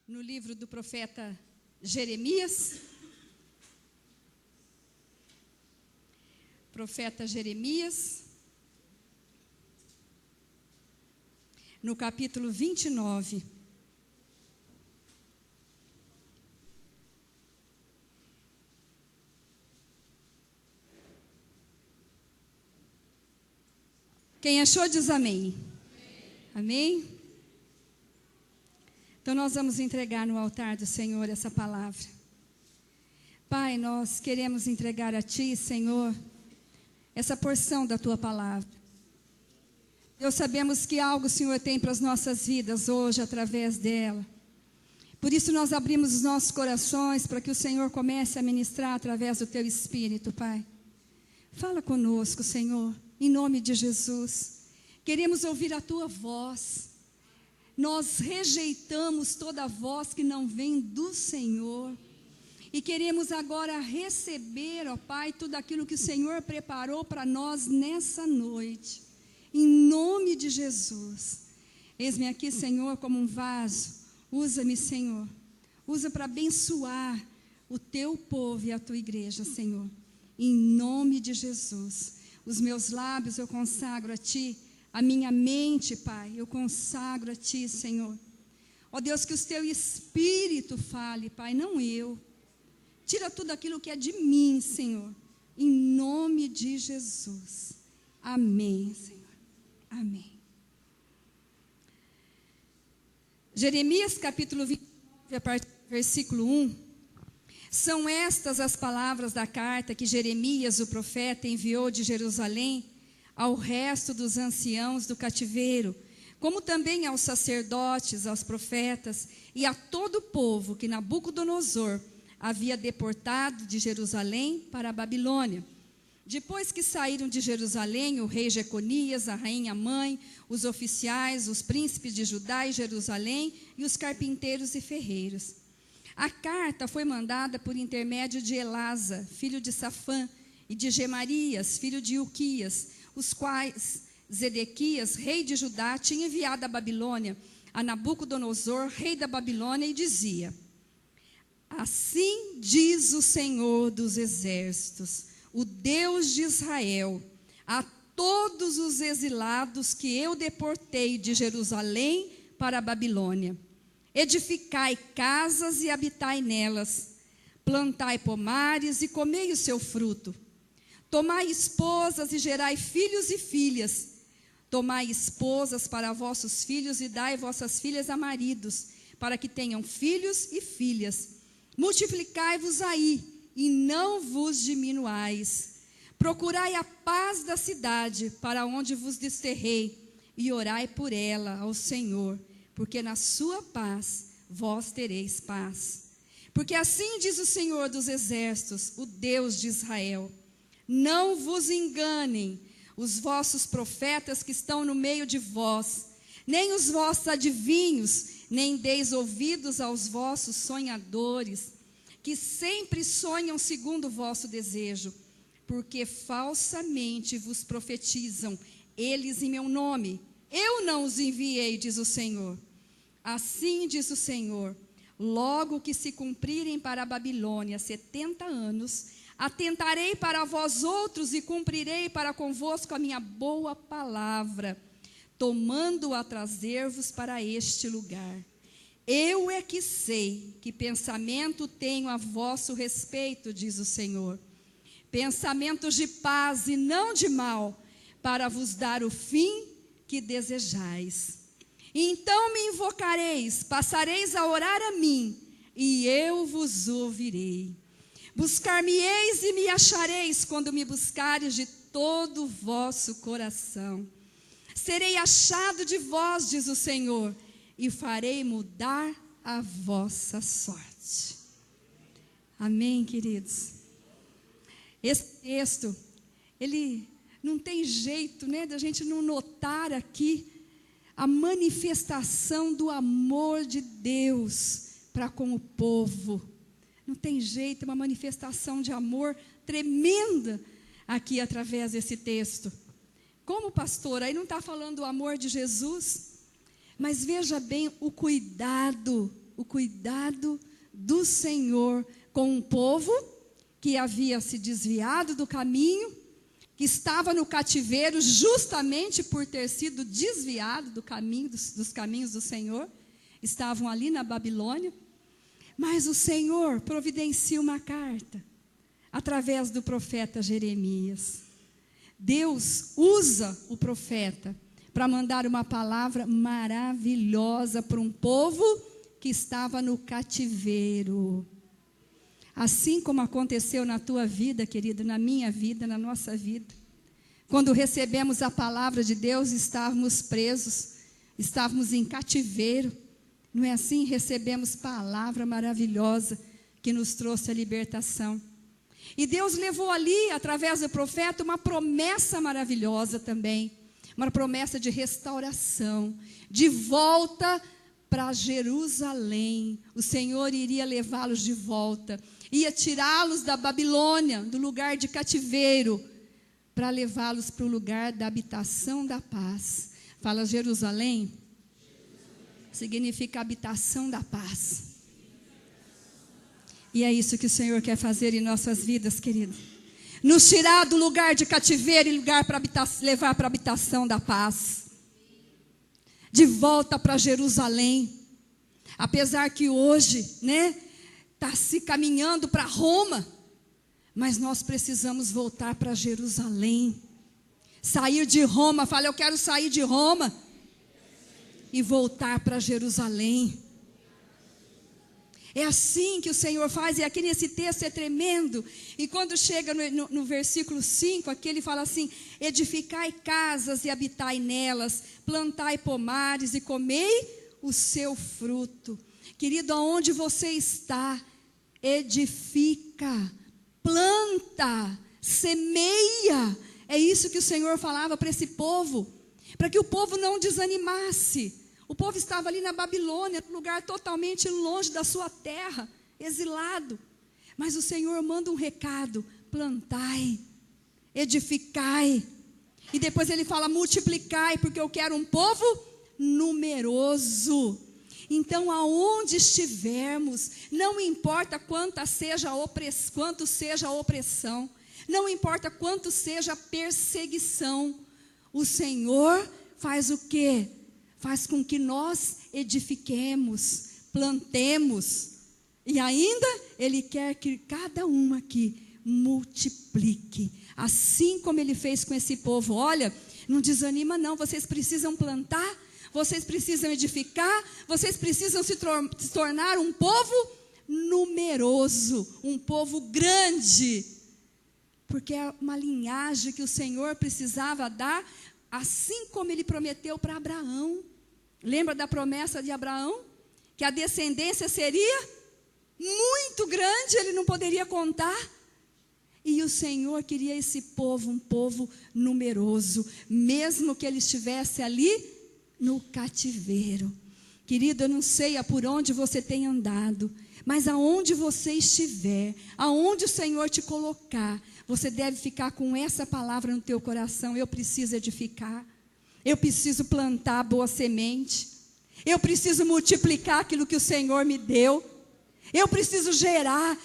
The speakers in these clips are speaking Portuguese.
no livro do profeta Jeremias. Profeta Jeremias, no capítulo 29. Quem achou diz amém. Amém? Então nós vamos entregar no altar do Senhor essa palavra. Pai, nós queremos entregar a Ti, Senhor, essa porção da Tua palavra. Deus, sabemos que algo o Senhor tem para as nossas vidas hoje através dela. Por isso nós abrimos os nossos corações para que o Senhor comece a ministrar através do Teu Espírito, Pai. Fala conosco, Senhor, em nome de Jesus. Queremos ouvir a Tua voz. Nós rejeitamos toda voz que não vem do Senhor. E queremos agora receber, ó Pai, tudo aquilo que o Senhor preparou para nós nessa noite. Em nome de Jesus. Eis-me aqui, Senhor, como um vaso. Usa-me, Senhor. Usa para abençoar o Teu povo e a Tua igreja, Senhor. Em nome de Jesus. Os meus lábios eu consagro a Ti. A minha mente, Pai, eu consagro a Ti, Senhor. Ó Deus, que o Teu Espírito fale, Pai, não eu. Tira tudo aquilo que é de mim, Senhor. Em nome de Jesus. Amém, Senhor. Amém. Jeremias capítulo 29, a partir do versículo 1. São estas as palavras da carta que Jeremias, o profeta, enviou de Jerusalém ao resto dos anciãos do cativeiro, como também aos sacerdotes, aos profetas e a todo o povo que Nabucodonosor havia deportado de Jerusalém para a Babilônia. Depois que saíram de Jerusalém, o rei Jeconias, a rainha mãe, os oficiais, os príncipes de Judá e Jerusalém e os carpinteiros e ferreiros. A carta foi mandada por intermédio de Elasa, filho de Safã, e de Gemarias, filho de Ilquias, os quais Zedequias, rei de Judá, tinha enviado à Babilônia, a Nabucodonosor, rei da Babilônia, e dizia: assim diz o Senhor dos exércitos, o Deus de Israel, a todos os exilados que eu deportei de Jerusalém para a Babilônia: edificai casas e habitai nelas, plantai pomares e comei o seu fruto. Tomai esposas e gerai filhos e filhas. Tomai esposas para vossos filhos e dai vossas filhas a maridos, para que tenham filhos e filhas. Multiplicai-vos aí, e não vos diminuais. Procurai a paz da cidade, para onde vos desterrei, e orai por ela ao Senhor, porque na sua paz vós tereis paz. Porque assim diz o Senhor dos exércitos, o Deus de Israel: não vos enganem os vossos profetas que estão no meio de vós, nem os vossos adivinhos, nem deis ouvidos aos vossos sonhadores, que sempre sonham segundo o vosso desejo, porque falsamente vos profetizam eles em meu nome. Eu não os enviei, diz o Senhor. Assim diz o Senhor: logo que se cumprirem para a Babilônia 70 anos, atentarei para vós outros e cumprirei para convosco a minha boa palavra, tomando a trazer-vos para este lugar. Eu é que sei que pensamento tenho a vosso respeito, diz o Senhor. Pensamentos de paz e não de mal, para vos dar o fim que desejais. Então me invocareis, passareis a orar a mim, e eu vos ouvirei. Buscar-me-eis e me achareis, quando me buscares de todo o vosso coração. Serei achado de vós, diz o Senhor, e farei mudar a vossa sorte. Amém, queridos? Esse texto, ele não tem jeito, né, da gente não notar aqui a manifestação do amor de Deus para com o povo. Não tem jeito, é uma manifestação de amor tremenda aqui através desse texto. Como pastor, aí não está falando do amor de Jesus, mas veja bem o cuidado o cuidado do Senhor com um povo que havia se desviado do caminho, que estava no cativeiro justamente por ter sido desviado do caminho, dos caminhos do Senhor. Estavam ali na Babilônia. Mas o Senhor providencia uma carta através do profeta Jeremias. Deus usa o profeta para mandar uma palavra maravilhosa para um povo que estava no cativeiro. Assim como aconteceu na tua vida, querido, na minha vida, na nossa vida. Quando recebemos a palavra de Deus, estávamos presos, estávamos em cativeiro. Não é assim? Recebemos palavra maravilhosa que nos trouxe a libertação. E Deus levou ali, através do profeta, uma promessa maravilhosa também. Uma promessa de restauração, de volta para Jerusalém. O Senhor iria levá-los de volta. Ia tirá-los da Babilônia, do lugar de cativeiro, para levá-los para o lugar da habitação da paz. Fala Jerusalém, significa habitação da paz. E é isso que o Senhor quer fazer em nossas vidas, querido. Nos tirar do lugar de cativeiro e levar para a habitação da paz. De volta para Jerusalém. Apesar que hoje, está se caminhando para Roma, mas nós precisamos voltar para Jerusalém. Sair de Roma, fala, eu quero sair de Roma e voltar para Jerusalém. É assim que o Senhor faz, e aqui nesse texto é tremendo. E quando chega no versículo 5, aqui ele fala assim: edificai casas e habitai nelas, plantai pomares e comei o seu fruto. Querido, aonde você está, edifica, planta, semeia. É isso que o Senhor falava para esse povo, para que o povo não desanimasse. O povo estava ali na Babilônia, num lugar totalmente longe da sua terra, exilado. Mas o Senhor manda um recado: plantai, edificai. E depois ele fala: multiplicai, porque eu quero um povo numeroso. Então, aonde estivermos, não importa quanto seja a opressão, não importa quanto seja a perseguição, o Senhor faz o quê? Faz com que nós edifiquemos, plantemos. E ainda Ele quer que cada um aqui multiplique. Assim como Ele fez com esse povo. Olha, não desanima não, vocês precisam plantar, vocês precisam edificar, vocês precisam se tornar um povo numeroso, um povo grande. Porque é uma linhagem que o Senhor precisava dar, assim como Ele prometeu para Abraão. Lembra da promessa de Abraão? Que a descendência seria muito grande, ele não poderia contar. E o Senhor queria esse povo, um povo numeroso, mesmo que ele estivesse ali no cativeiro. Querido, eu não sei por onde você tem andado, mas aonde você estiver, aonde o Senhor te colocar, você deve ficar com essa palavra no teu coração: eu preciso edificar, eu preciso plantar boa semente, eu preciso multiplicar aquilo que o Senhor me deu, eu preciso gerar.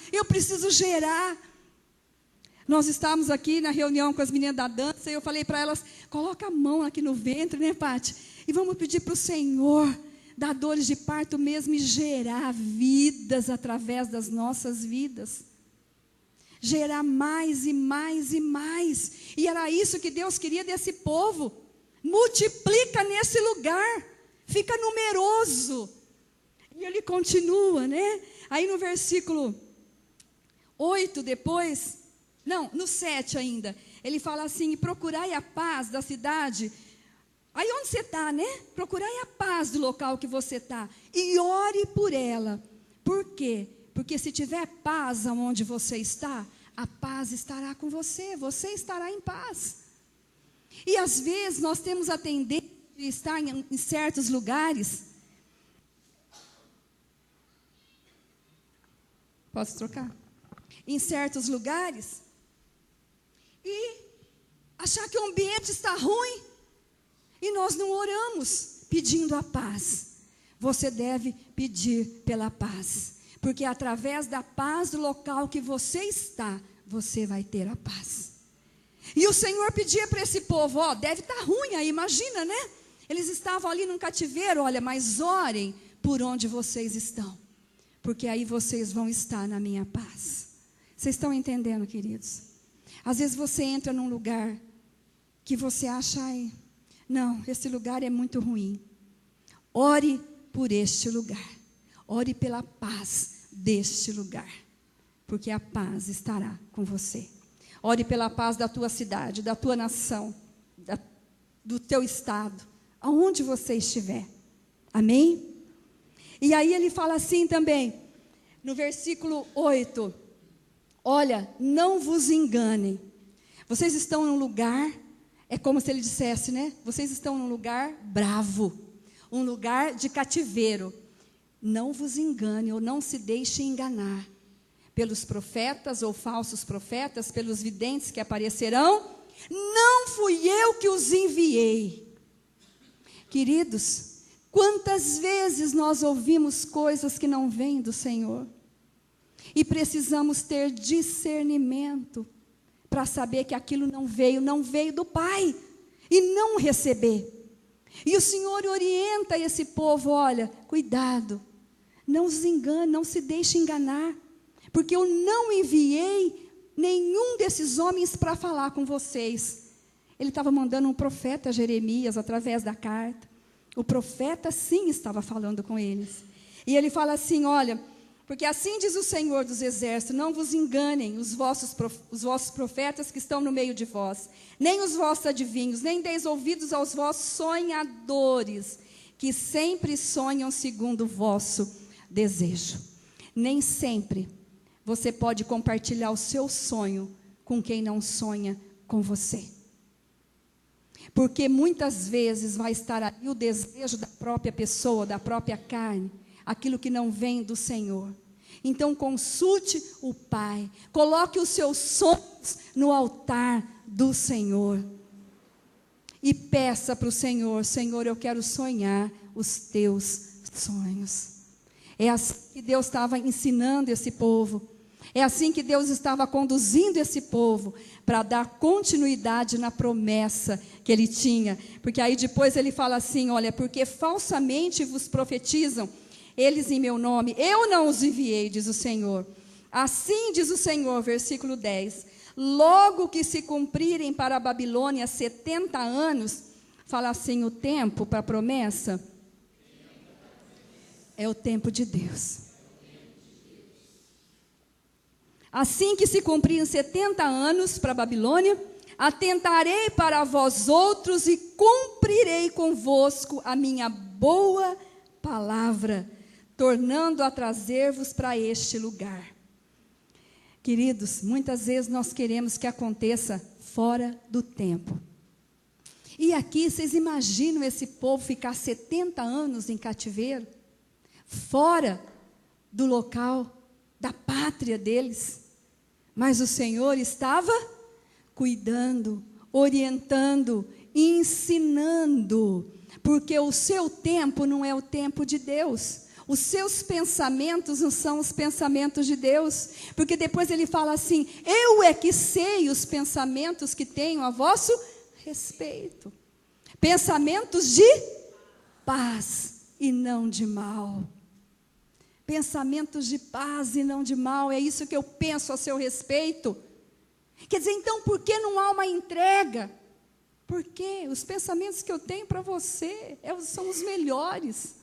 Nós estávamos aqui na reunião com as meninas da dança, e eu falei para elas: coloca a mão aqui no ventre, né, Pati? E vamos pedir para o Senhor dar dores de parto mesmo e gerar vidas através das nossas vidas. Gerar mais e mais e mais. E era isso que Deus queria desse povo. Multiplica nesse lugar. Fica numeroso. E ele continua, né? Aí no versículo 8 depois, não, no 7 ainda, ele fala assim: procurai a paz da cidade. Aí onde você está, né? Procurai a paz do local que você está e ore por ela. Por quê? Porque se tiver paz onde você está, a paz estará com você, você estará em paz. E às vezes nós temos a tendência de estar em certos lugares. Posso trocar? Em certos lugares e achar que o ambiente está ruim. E nós não oramos pedindo a paz. você deve pedir pela paz. Porque através da paz do local que você está, você vai ter a paz. E o Senhor pedia para esse povo, deve estar ruim aí, imagina, né? Eles estavam ali num cativeiro, olha, mas orem por onde vocês estão. Porque aí vocês vão estar na minha paz. Vocês estão entendendo, queridos? Às vezes você entra num lugar que você acha, não, esse lugar é muito ruim. Ore por este lugar. Ore pela paz deste lugar. Porque a paz estará com você. Ore pela paz da tua cidade, da tua nação, do teu estado, aonde você estiver. Amém? E aí ele fala assim também, no versículo 8. Olha, não vos enganem. Vocês estão num lugar, é como se ele dissesse, né? Vocês estão num lugar bravo, um lugar de cativeiro. Não vos engane ou não se deixe enganar pelos profetas ou falsos profetas, pelos videntes que aparecerão. Não fui eu que os enviei. Queridos, quantas vezes nós ouvimos coisas que não vêm do Senhor? E precisamos ter discernimento para saber que aquilo não veio do Pai, e não receber. E o Senhor orienta esse povo, olha, cuidado, não os engane, não se deixe enganar, porque eu não enviei nenhum desses homens para falar com vocês. Ele estava mandando um profeta, Jeremias, através da carta. O profeta sim estava falando com eles. E ele fala assim, olha, porque assim diz o Senhor dos Exércitos, não vos enganem os vossos profetas que estão no meio de vós, nem os vossos adivinhos, nem deis ouvidos aos vossos sonhadores, que sempre sonham segundo o vosso desejo. Nem sempre você pode compartilhar o seu sonho com quem não sonha com você. Porque muitas vezes vai estar ali o desejo da própria pessoa, da própria carne, aquilo que não vem do Senhor. Então consulte o Pai, coloque os seus sonhos no altar do Senhor e peça para o Senhor, Senhor, eu quero sonhar os teus sonhos. É assim que Deus estava ensinando esse povo, é assim que Deus estava conduzindo esse povo para dar continuidade na promessa que ele tinha, porque aí depois ele fala assim, olha, porque falsamente vos profetizam eles em meu nome, eu não os enviei, diz o Senhor. Assim diz o Senhor, versículo 10, logo que se cumprirem para a Babilônia 70 anos, fala assim, o tempo para a promessa é o tempo de Deus. Assim que se cumprirem 70 anos para a Babilônia, atentarei para vós outros e cumprirei convosco a minha boa palavra, tornando a trazer-vos para este lugar. Queridos, muitas vezes nós queremos que aconteça fora do tempo. E aqui, vocês imaginam esse povo ficar 70 anos em cativeiro? Fora do local, da pátria deles. Mas o Senhor estava cuidando, orientando, ensinando, porque o seu tempo não é o tempo de Deus. Os seus pensamentos não são os pensamentos de Deus, porque depois ele fala assim, eu é que sei os pensamentos que tenho a vosso respeito. Pensamentos de paz e não de mal. Pensamentos de paz e não de mal, é isso que eu penso a seu respeito. Quer dizer, então, por que não há uma entrega? Porque os pensamentos que eu tenho para você são os melhores.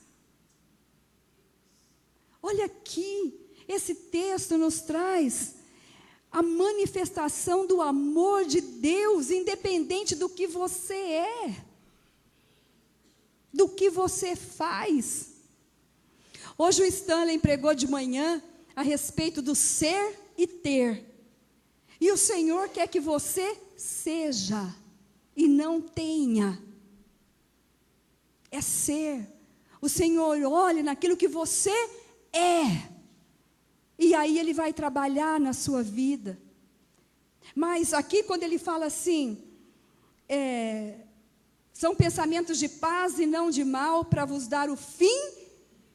Olha aqui, esse texto nos traz a manifestação do amor de Deus, independente do que você é, do que você faz. Hoje o Stanley pregou de manhã a respeito do ser e ter. E o Senhor quer que você seja e não tenha. É ser. O Senhor olha naquilo que você é. E aí Ele vai trabalhar na sua vida. Mas aqui quando Ele fala assim, são pensamentos de paz e não de mal, para vos dar o fim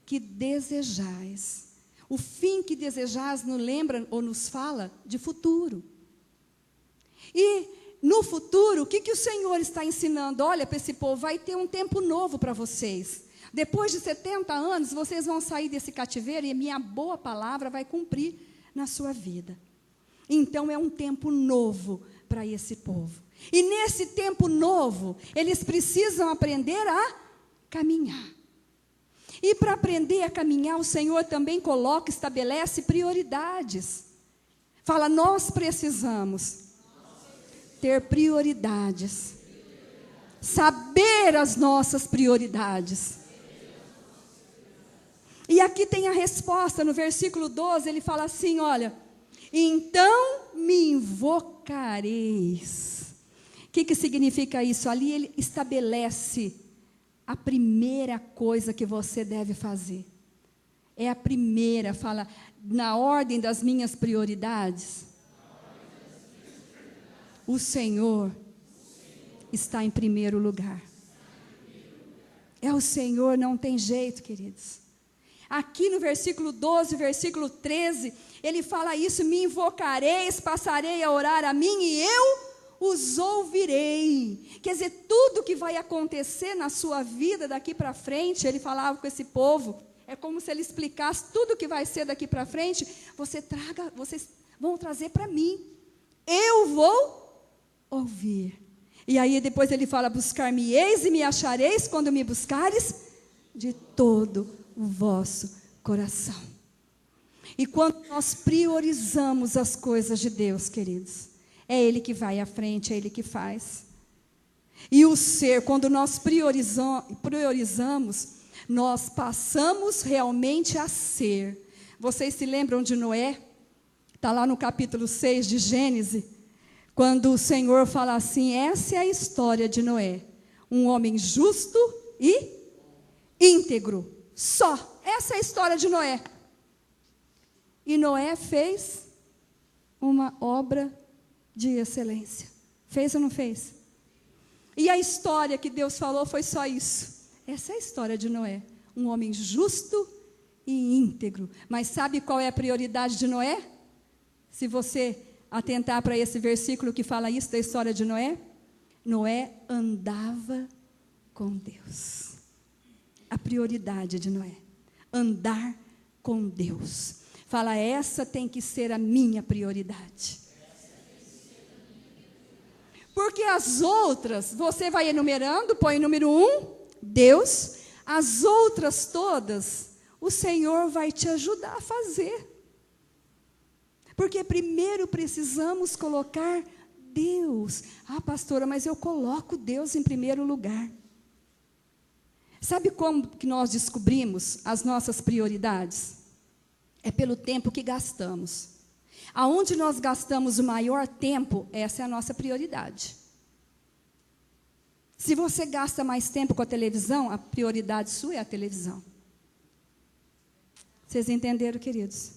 que desejais. O fim que desejais nos lembra ou nos fala de futuro. E no futuro, o que o Senhor está ensinando? Olha para esse povo, vai ter um tempo novo para vocês. Depois de 70 anos, vocês vão sair desse cativeiro e a minha boa palavra vai cumprir na sua vida. Então, é um tempo novo para esse povo. E nesse tempo novo, eles precisam aprender a caminhar. E para aprender a caminhar, o Senhor também estabelece prioridades. Fala, nós precisamos ter prioridades. Saber as nossas prioridades. E aqui tem a resposta, no versículo 12, ele fala assim, olha, então me invocareis. O que significa isso? Ali ele estabelece a primeira coisa que você deve fazer. É a primeira, fala, na ordem das minhas prioridades. O Senhor está em primeiro lugar. É o Senhor, não tem jeito, queridos. Aqui no versículo 12, versículo 13, ele fala isso, me invocareis, passarei a orar a mim e eu os ouvirei. Quer dizer, tudo que vai acontecer na sua vida daqui para frente, ele falava com esse povo, é como se ele explicasse tudo que vai ser daqui para frente, vocês vão trazer para mim. Eu vou ouvir. E aí depois ele fala, buscar-me-eis e me achareis quando me buscares de todo o vosso coração. E quando nós priorizamos as coisas de Deus, queridos, é Ele que vai à frente, é Ele que faz. E o ser, quando nós priorizamos, nós passamos realmente a ser. Vocês se lembram de Noé? Está lá no capítulo 6 de Gênesis, quando o Senhor fala assim, essa é a história de Noé. Um homem justo e íntegro. Só. Essa é a história de Noé. E Noé fez uma obra de excelência. Fez ou não fez? E a história que Deus falou foi só isso. Essa é a história de Noé. Um homem justo e íntegro. Mas sabe qual é a prioridade de Noé? Se você atentar para esse versículo que fala isso da história de Noé. Noé andava com Deus. A prioridade de Noé. Andar com Deus. Fala, essa tem que ser a minha prioridade. Porque as outras, você vai enumerando, põe número 1, Deus. As outras todas, o Senhor vai te ajudar a fazer. Porque primeiro precisamos colocar Deus. Ah, pastora, mas eu coloco Deus em primeiro lugar. Sabe como que nós descobrimos as nossas prioridades? É pelo tempo que gastamos. Aonde nós gastamos o maior tempo, essa é a nossa prioridade. Se você gasta mais tempo com a televisão, a prioridade sua é a televisão. Vocês entenderam, queridos?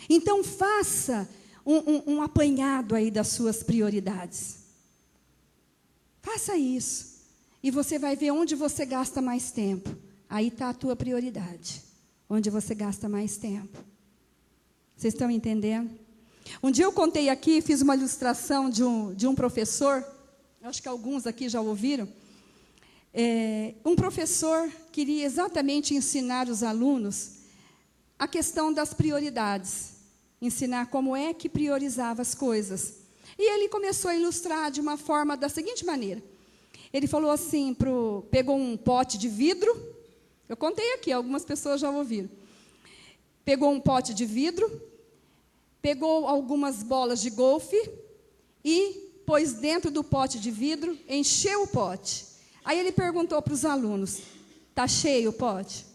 Então, faça um apanhado aí das suas prioridades. Faça isso. E você vai ver onde você gasta mais tempo. Aí está a tua prioridade. Onde você gasta mais tempo. Vocês estão entendendo? Um dia eu contei aqui, fiz uma ilustração de um professor, acho que alguns aqui já ouviram. Um professor queria exatamente ensinar os alunos a questão das prioridades. Ensinar como é que priorizava as coisas. E ele começou a ilustrar de uma forma da seguinte maneira. Ele falou assim, pegou um pote de vidro, eu contei aqui, algumas pessoas já ouviram. Pegou um pote de vidro, pegou algumas bolas de golfe e pôs dentro do pote de vidro, encheu o pote. Aí ele perguntou para os alunos, está cheio o pote?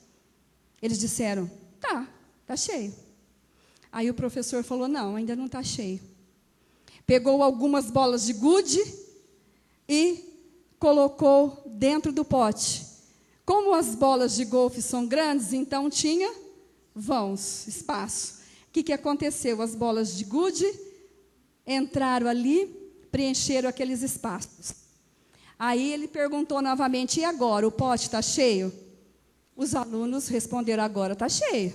Eles disseram, tá cheio. Aí o professor falou, não, ainda não está cheio. Pegou algumas bolas de gude e colocou dentro do pote. Como as bolas de golfe são grandes, então tinha vãos, espaço. O que aconteceu? As bolas de gude entraram ali, preencheram aqueles espaços. Aí ele perguntou novamente, e agora, o pote está cheio? Os alunos responderam: agora está cheio.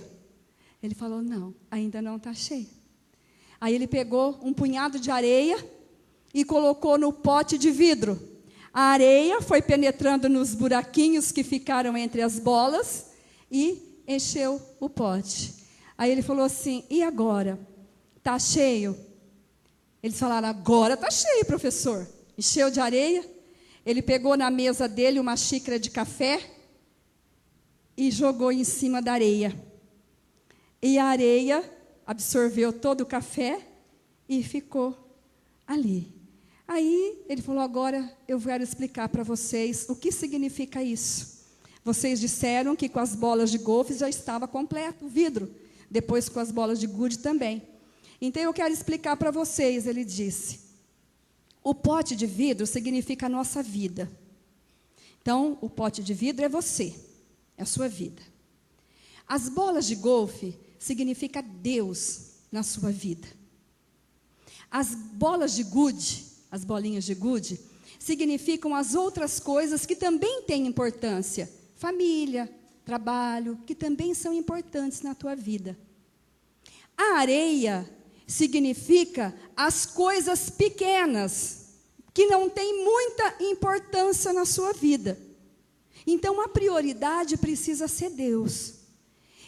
Ele falou: não, ainda não está cheio. Aí ele pegou um punhado de areia e colocou no pote de vidro. A areia foi penetrando nos buraquinhos que ficaram entre as bolas e encheu o pote. Aí ele falou assim: e agora? Está cheio? Eles falaram: agora está cheio, professor. Encheu de areia. Ele pegou na mesa dele uma xícara de café e jogou em cima da areia. E a areia absorveu todo o café e ficou ali. Aí ele falou: agora eu quero explicar para vocês o que significa isso. Vocês disseram que com as bolas de golfe já estava completo o vidro. Depois com as bolas de gude também. Então eu quero explicar para vocês, ele disse. O pote de vidro significa a nossa vida. Então, o pote de vidro é você, é a sua vida. As bolas de golfe significa Deus na sua vida. As bolas de gude, as bolinhas de gude, significam as outras coisas que também têm importância. Família, trabalho, que também são importantes na tua vida. A areia significa as coisas pequenas, que não têm muita importância na sua vida. Então, a prioridade precisa ser Deus.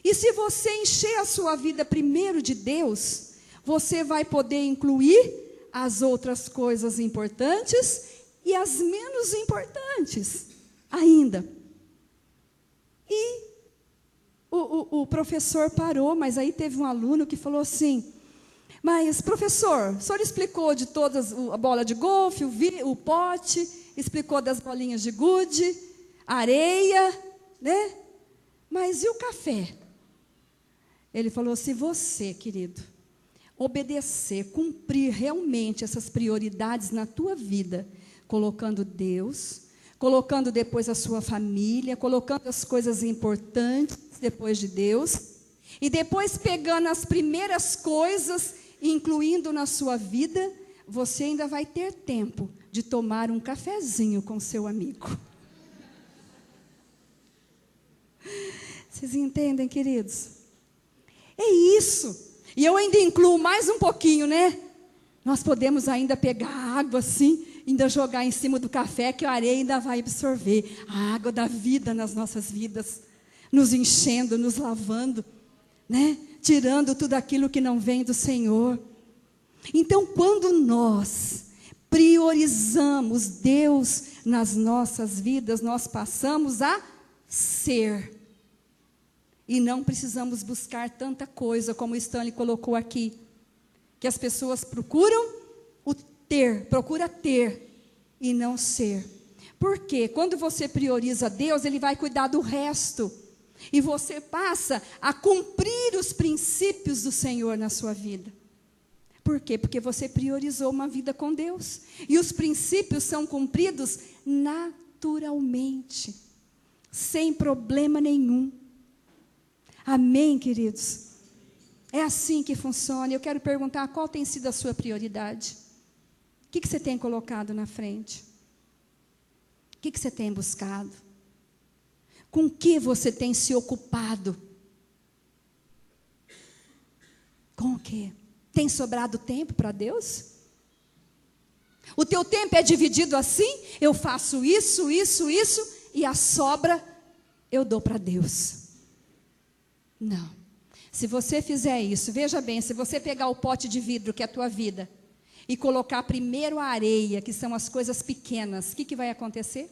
E se você encher a sua vida primeiro de Deus, você vai poder incluir as outras coisas importantes e as menos importantes ainda. E o professor parou, mas aí teve um aluno que falou assim: mas, professor, o senhor explicou de todas, a bola de golfe, o pote, explicou das bolinhas de gude, areia, né? Mas e o café? Ele falou: se você, querido, obedecer, cumprir realmente essas prioridades na tua vida, colocando Deus, colocando depois a sua família, colocando as coisas importantes depois de Deus, e depois pegando as primeiras coisas, incluindo na sua vida, você ainda vai ter tempo de tomar um cafezinho com seu amigo. Vocês entendem, queridos? É isso. E eu ainda incluo mais um pouquinho, né? Nós podemos ainda pegar água assim, ainda jogar em cima do café, que a areia ainda vai absorver a água da vida nas nossas vidas, nos enchendo, nos lavando, né? Tirando tudo aquilo que não vem do Senhor. Então, quando nós priorizamos Deus nas nossas vidas, nós passamos a ser. E não precisamos buscar tanta coisa, como o Stanley colocou aqui, que as pessoas procuram procura ter e não ser. Porque quando você prioriza Deus, Ele vai cuidar do resto. E você passa a cumprir os princípios do Senhor na sua vida. Por quê? Porque você priorizou uma vida com Deus. E os princípios são cumpridos naturalmente, sem problema nenhum. Amém, queridos? É assim que funciona. Eu quero perguntar: qual tem sido a sua prioridade? O que você tem colocado na frente? O que você tem buscado? Com o que você tem se ocupado? Com o quê? Tem sobrado tempo para Deus? O teu tempo é dividido assim? Eu faço isso, e a sobra eu dou para Deus. Não. Se você fizer isso, veja bem, se você pegar o pote de vidro, que é a tua vida, e colocar primeiro a areia, que são as coisas pequenas, o que vai acontecer?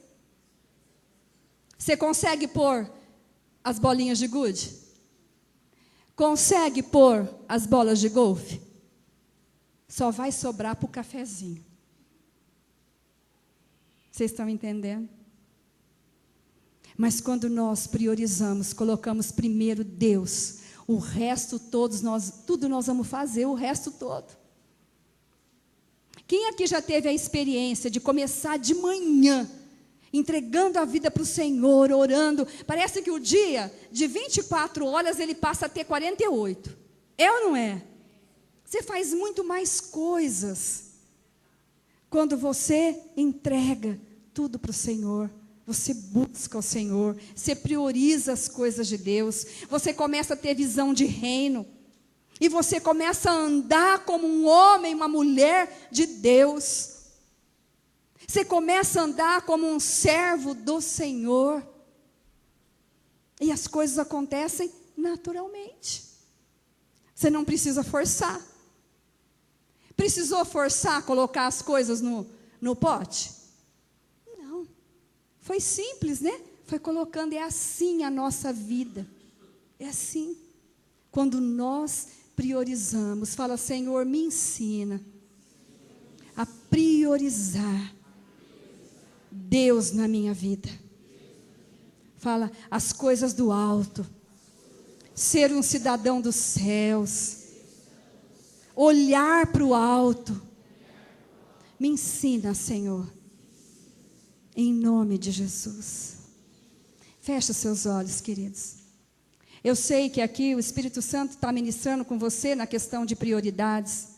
Você consegue pôr as bolinhas de gude? Consegue pôr as bolas de golfe? Só vai sobrar para o cafezinho. Vocês estão entendendo? Mas quando nós priorizamos, colocamos primeiro Deus, o resto tudo nós vamos fazer, o resto todo. Quem aqui já teve a experiência de começar de manhã, entregando a vida para o Senhor, orando? Parece que o dia de 24 horas ele passa a ter 48. É ou não é? Você faz muito mais coisas quando você entrega tudo para o Senhor. você busca o Senhor, você prioriza as coisas de Deus, você começa a ter visão de reino, e você começa a andar como um homem, uma mulher de Deus. Você começa a andar como um servo do Senhor. E as coisas acontecem naturalmente. Você não precisa forçar. Precisou forçar colocar as coisas no pote? Não. Foi simples, né? Foi colocando, é assim a nossa vida. É assim. Quando nós priorizamos, fala, Senhor, me ensina a priorizar Deus na minha vida. Fala, as coisas do alto, ser um cidadão dos céus, olhar para o alto. Me ensina, Senhor, em nome de Jesus. Feche os seus olhos, queridos. Eu sei que aqui o Espírito Santo está ministrando com você na questão de prioridades,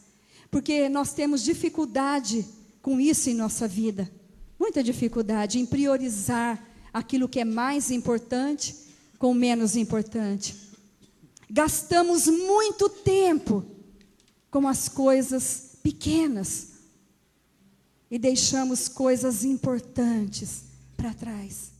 porque nós temos dificuldade com isso em nossa vida, muita dificuldade em priorizar aquilo que é mais importante com o menos importante. Gastamos muito tempo com as coisas pequenas e deixamos coisas importantes para trás.